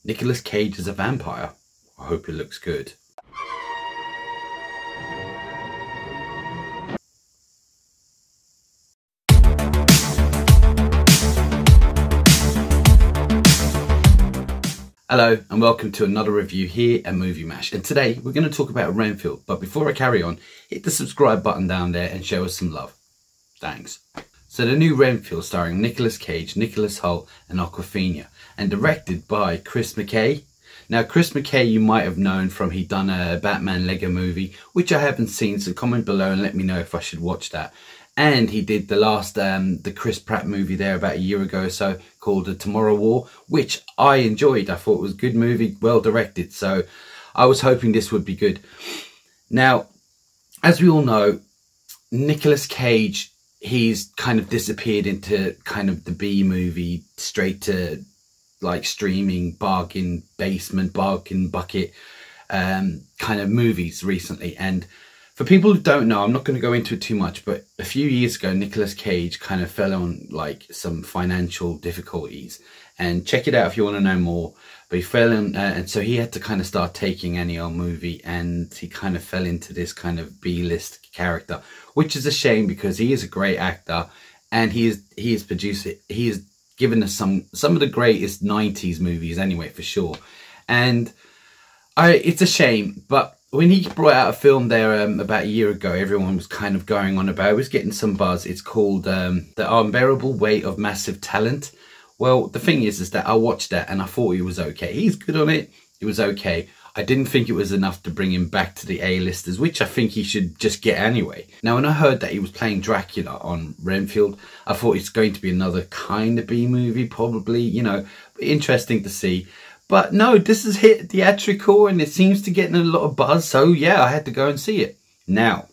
Nicolas Cage is a vampire. I hope it looks good. Hello and welcome to another review here at Movie Mash, and today we're going to talk about Renfield, but before I carry on, hit the subscribe button down there and show us some love. Thanks. So the new Renfield, starring Nicolas Cage, nicholashoult and awkwafina, and directed by chrismckay. Now chrismckay you might have known from he done a Batman Lego movie, which I haven't seen, so comment below and let me know if I should watch that. And he did the last, the Chris Pratt movie there about a year ago or so, called The Tomorrow War, which I enjoyed. I thought it was a good movie, well directed, so I was hoping this would be good. Now, as we all know, Nicolas Cage, he's kind of disappeared into kind of the B movie, straight to like streaming, bargain basement, bargain bucket kind of movies recently. And for people who don't know, I'm not going to go into it too much, but a few years ago, Nicolas Cage kind of fell on like some financial difficulties. And check it out if you want to know more. But he fell in, and so he had to kind of start taking any old movie, and he kind of fell into this kind of B-list character, which is a shame because he is a great actor, and he is produced it. He has given us some of the greatest 90s movies anyway, for sure. And it's a shame, but when he brought out a film there about a year ago, everyone was kind of going on about it. It was getting some buzz. It's called The Unbearable Weight of Massive Talent. Well, the thing is that I watched that and I thought he was okay. He's good on it. It was okay. I didn't think it was enough to bring him back to the A-listers, which I think he should just get anyway. Now, when I heard that he was playing Dracula on Renfield, I thought it's going to be another kind of B movie, probably, you know, interesting to see. But no, this has hit theatrical and it seems to get a lot of buzz. So yeah, I had to go and see it. Now,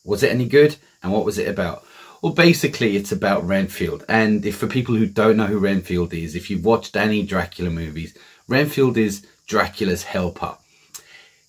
was it any good? And what was it about? Well, basically it's about Renfield. And if for people who don't know who Renfield is, if you've watched any Dracula movies, Renfield is Dracula's helper.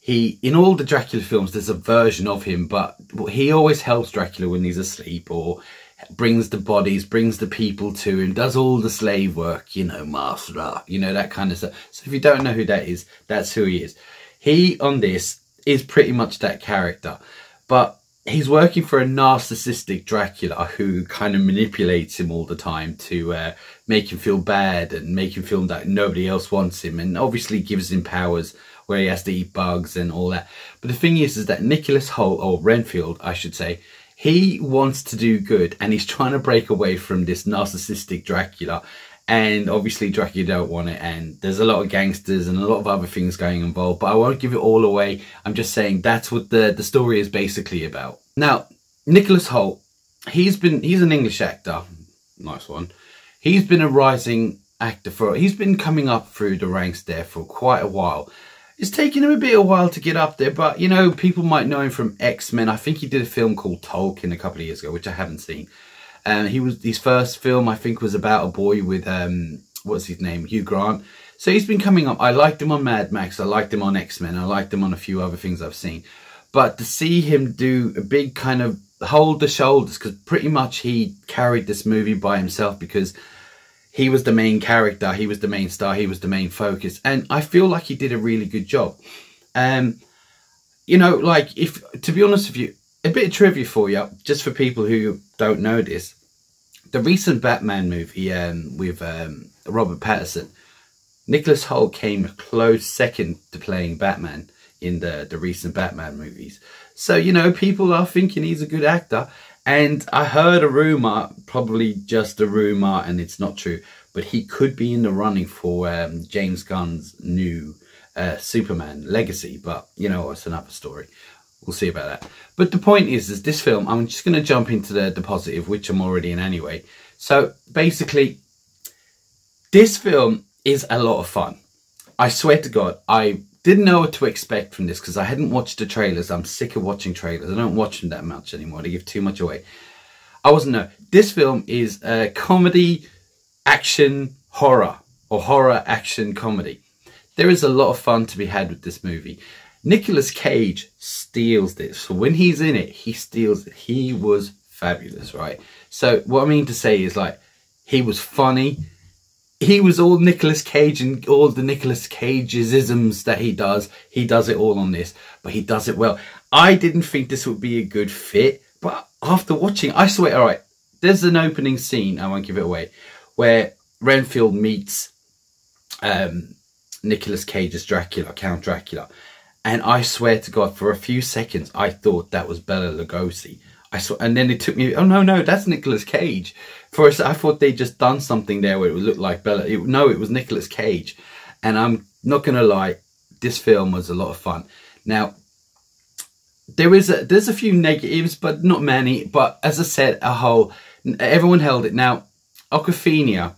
In all the Dracula films, there's a version of him, but he always helps Dracula when he's asleep, or brings the bodies, brings the people to him, does all the slave work, you know, master, you know, that kind of stuff. So if you don't know who that is, that's who he is. He, on this, is pretty much that character. But he's working for a narcissistic Dracula who kind of manipulates him all the time to make him feel bad and make him feel that nobody else wants him, and obviously gives him powers where he has to eat bugs and all that. But the thing is that nicholashoult, or Renfield, I should say, he wants to do good, and he's trying to break away from this narcissistic Dracula, and obviously Dracula don't want it, and there's a lot of gangsters and a lot of other things going involved, but I won't give it all away. I'm just saying that's what the story is basically about. Now, nicholashoult, he's an English actor, nice one. He's been a rising actor he's been coming up through the ranks there for quite a while. It's taken him a bit of a while to get up there, but, you know, people might know him from X-Men. I think he did a film called Tolkien a couple of years ago, which I haven't seen. His first film, I think, was about a boy with, what's his name, Hugh Grant. So he's been coming up. I liked him on Mad Max. I liked him on X-Men. I liked him on a few other things I've seen. But to see him do a big kind of hold the shoulders, because pretty much he carried this movie by himself, because he was the main character, he was the main star, he was the main focus. And I feel like he did a really good job. You know, like, to be honest with you, a bit of trivia for you, just for people who don't know this. The recent Batman movie with Robert Pattinson, nicholashoult came a close second to playing Batman in the recent Batman movies. So, you know, people are thinking he's a good actor. And I heard a rumour, probably just a rumour and it's not true, but he could be in the running for James Gunn's new Superman Legacy. But, you know, it's another story. We'll see about that. But the point is this film, I'm just going to jump into the positive, which I'm already in anyway. So basically, this film is a lot of fun. I swear to God, I didn't know what to expect from this because I hadn't watched the trailers. I'm sick of watching trailers. I don't watch them that much anymore. They give too much away. I wasn't know. This film is a comedy, action, horror, or horror, action, comedy. There is a lot of fun to be had with this movie. Nicolas Cage steals this. So when he's in it, he steals it. He was fabulous, right? So what I mean to say is, like, he was funny. he was all Nicolas Cage, and all the Nicolas Cage-isms that he does it all on this, but he does it well. I didn't think this would be a good fit, but after watching, I swear, all right, there's an opening scene, I won't give it away, where Renfield meets Nicolas Cage's Dracula, Count Dracula. And I swear to God, for a few seconds, I thought that was Bela Lugosi. And then it took me, oh no, that's Nicolas Cage. First, I thought they'd just done something there where it would look like Bela. No, it was Nicolas Cage. And I'm not going to lie, this film was a lot of fun. Now, there's a few negatives, but not many. But as I said, everyone held it. Now, Awkwafina,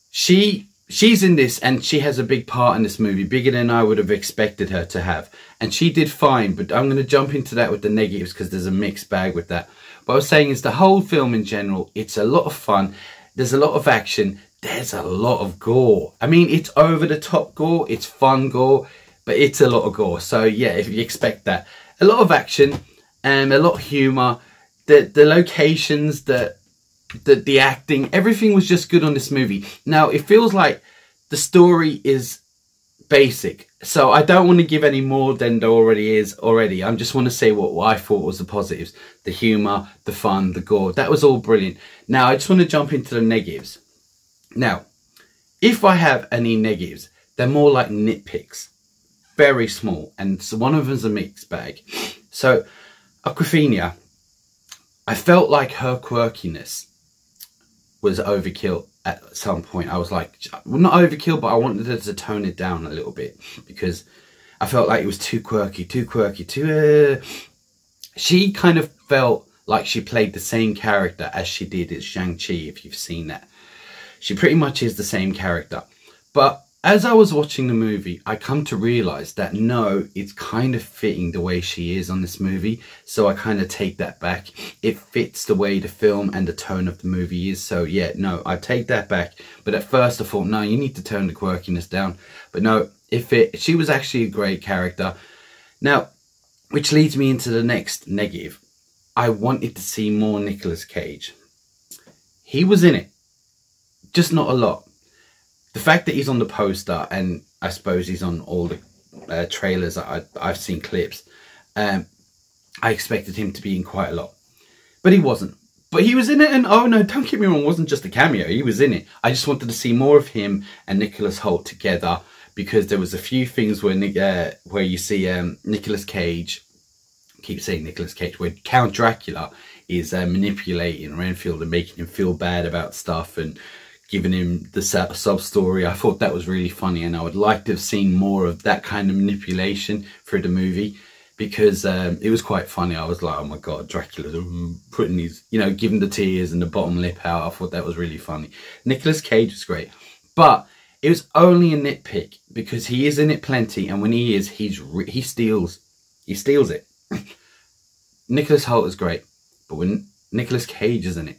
she's in this, and she has a big part in this movie, bigger than I would have expected her to have. And she did fine, but I'm going to jump into that with the negatives because there's a mixed bag with that. What I was saying is the whole film in general, it's a lot of fun. There's a lot of action. There's a lot of gore. I mean, it's over the top gore. It's fun gore, but it's a lot of gore. So yeah, if you expect that. A lot of action and a lot of humour. The locations, the acting, everything was just good on this movie. Now, it feels like the story is basic, so I don't want to give any more than there already is. I just want to say what I thought was the positives. The humour, the fun, the gore. That was all brilliant. Now, I just want to jump into the negatives. Now, if I have any negatives, they're more like nitpicks. Very small. And so one of them is a mixed bag. So, Awkwafina, I felt like her quirkiness was overkill at some point. I was like, well, not overkill, but I wanted her to tone it down a little bit because I felt like it was too quirky, She kind of felt like she played the same character as she did as Shang-Chi, if you've seen that. She pretty much is the same character. But as I was watching the movie, I come to realise that no, it's kind of fitting the way she is on this movie. So I kind of take that back. It fits the way the film and the tone of the movie is. So yeah, no, I take that back. But at first I thought, no, you need to tone the quirkiness down. But no, it fit. She was actually a great character. Now, which leads me into the next negative. I wanted to see more Nicolas Cage. He was in it, just not a lot. The fact that he's on the poster, and I suppose he's on all the trailers, I've seen clips, I expected him to be in quite a lot. But he wasn't. But he was in it, and oh no, don't get me wrong, it wasn't just a cameo, he was in it. I just wanted to see more of him and nicholashoult together, because there was a few things where you see Nicolas Cage, keep saying Nicolas Cage, where Count Dracula is manipulating Renfield and making him feel bad about stuff and giving him the sub story. I thought that was really funny, and I would like to have seen more of that kind of manipulation through the movie, because it was quite funny. I was like, oh my god, Dracula's putting these, you know, giving the tears and the bottom lip out. I thought that was really funny. Nicolas Cage was great, but it was only a nitpick because he is in it plenty, and when he is, he steals it. Nicholashoult is great, but when Nicolas Cage is in it,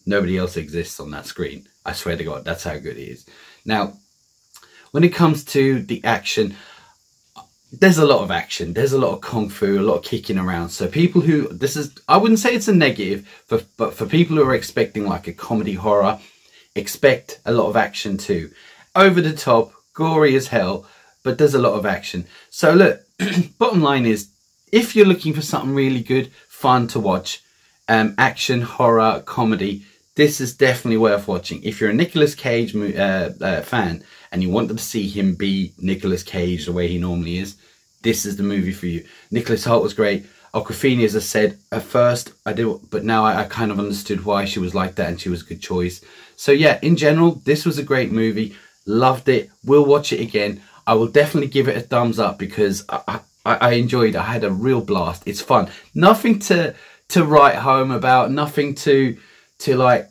nobody else exists on that screen. I swear to God, that's how good he is. Now, when it comes to the action, there's a lot of action. There's a lot of kung fu, a lot of kicking around. So people who, I wouldn't say it's a negative, but for people who are expecting like a comedy horror, expect a lot of action too. Over the top, gory as hell, but there's a lot of action. So look, bottom line is, if you're looking for something really good, fun to watch, action, horror, comedy, this is definitely worth watching. If you're a Nicolas Cage fan and you wanted to see him be Nicolas Cage the way he normally is, this is the movie for you. Nicholashoult was great. Awkwafina, as I said, at first I did, but now I kind of understood why she was like that, and she was a good choice. So yeah, in general, this was a great movie. Loved it. Will watch it again. I will definitely give it a thumbs up because I enjoyed it. I had a real blast. It's fun. Nothing to write home about. Nothing to like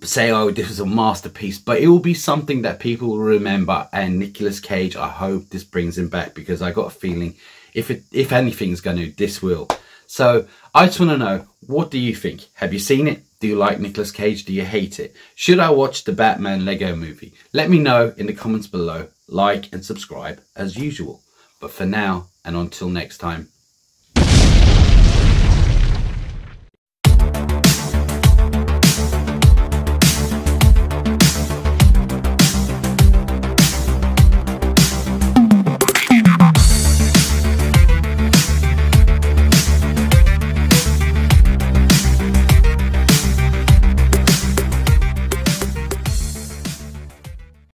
say, oh, this was a masterpiece, but it will be something that people will remember. And Nicolas Cage, I hope this brings him back, because I got a feeling if anything's going to, this will. So I just want to know, what do you think? Have you seen it? Do you like Nicolas Cage? Do you hate it? Should I watch the Batman Lego movie? Let me know in the comments below. Like and subscribe as usual. But for now, and until next time,